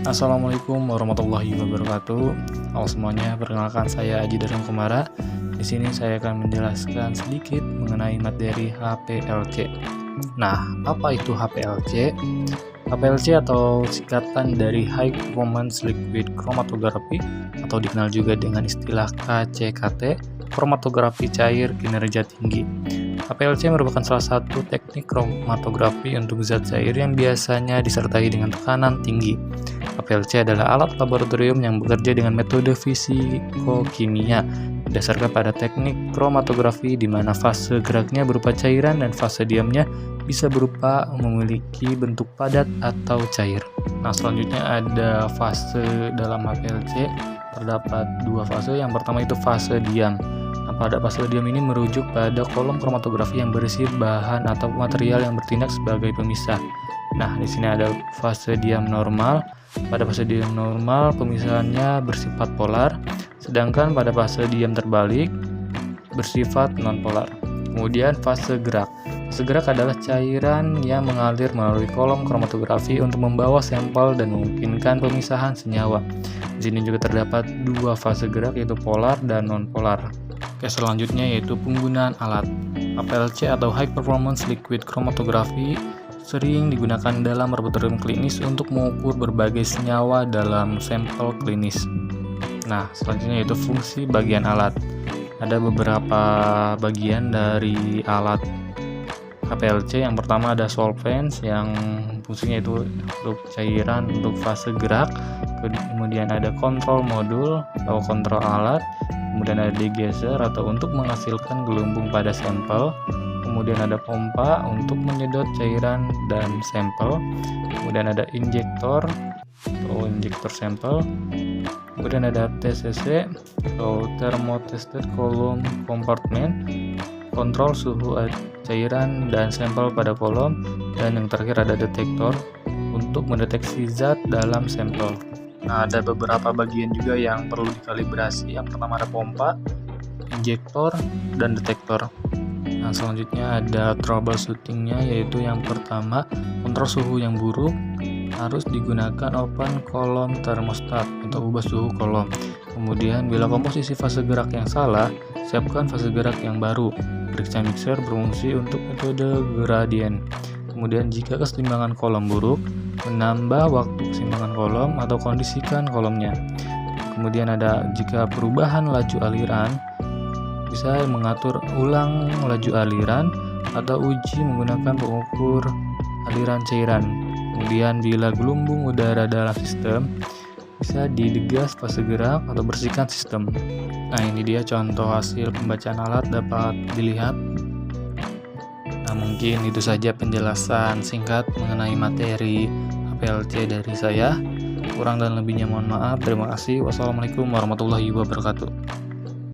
Assalamualaikum warahmatullahi wabarakatuh. Halo semuanya, perkenalkan saya Aji Darung Kumara. Di sini saya akan menjelaskan sedikit mengenai materi HPLC. Nah, apa itu HPLC? HPLC atau singkatan dari High Performance Liquid Chromatography atau dikenal juga dengan istilah KCKT, kromatografi cair kinerja tinggi. HPLC merupakan salah satu teknik kromatografi untuk zat cair yang biasanya disertai dengan tekanan tinggi. HPLC adalah alat laboratorium yang bekerja dengan metode fisikokimia berdasarkan pada teknik kromatografi di mana fase geraknya berupa cairan dan fase diamnya bisa berupa memiliki bentuk padat atau cair. Nah, selanjutnya ada fase dalam HPLC. Terdapat dua fase. Yang pertama itu fase diam. Pada fase diam ini merujuk pada kolom kromatografi yang berisi bahan atau material yang bertindak sebagai pemisah. Nah, di sini ada fase diam normal. Pada fase diam normal, pemisahannya bersifat polar, sedangkan pada fase diam terbalik bersifat nonpolar. Kemudian fase gerak. Fase gerak adalah cairan yang mengalir melalui kolom kromatografi untuk membawa sampel dan memungkinkan pemisahan senyawa. Di sini juga terdapat dua fase gerak, yaitu polar dan nonpolar. Oke, selanjutnya yaitu penggunaan alat. HPLC atau High Performance Liquid Chromatography sering digunakan dalam laboratorium klinis untuk mengukur berbagai senyawa dalam sampel klinis. Nah, selanjutnya yaitu fungsi bagian alat. Ada beberapa bagian dari alat HPLC. Yang pertama ada solvents yang fungsinya itu untuk cairan untuk fase gerak. Kemudian ada kontrol modul atau kontrol alat. Kemudian ada degauser atau untuk menghasilkan gelembung pada sampel. Kemudian ada pompa untuk menyedot cairan dan sampel. Kemudian ada injektor atau injektor sampel. Kemudian ada TCC atau thermotested column compartment, kontrol suhu cairan dan sampel pada kolom. Dan yang terakhir ada detektor untuk mendeteksi zat dalam sampel. Nah, ada beberapa bagian juga yang perlu dikalibrasi. Yang pertama ada pompa, injektor, dan detektor. Nah, selanjutnya ada troubleshootingnya, yaitu yang pertama kontrol suhu yang buruk harus digunakan open kolom thermostat atau ubah suhu kolom. Kemudian bila komposisi fase gerak yang salah, siapkan fase gerak yang baru. Periksa mixer berfungsi untuk metode gradient. Kemudian jika keseimbangan kolom buruk, menambah waktu keseimbangan kolom atau kondisikan kolomnya. Kemudian ada jika perubahan laju aliran, bisa mengatur ulang laju aliran atau uji menggunakan pengukur aliran cairan. Kemudian bila gelembung udara dalam sistem, bisa didegas fase gerak atau bersihkan sistem. Nah, ini dia contoh hasil pembacaan alat dapat dilihat. Nah, mungkin itu saja penjelasan singkat mengenai materi HPLC dari saya. Kurang dan lebihnya mohon maaf. Terima kasih. Wassalamualaikum warahmatullahi wabarakatuh.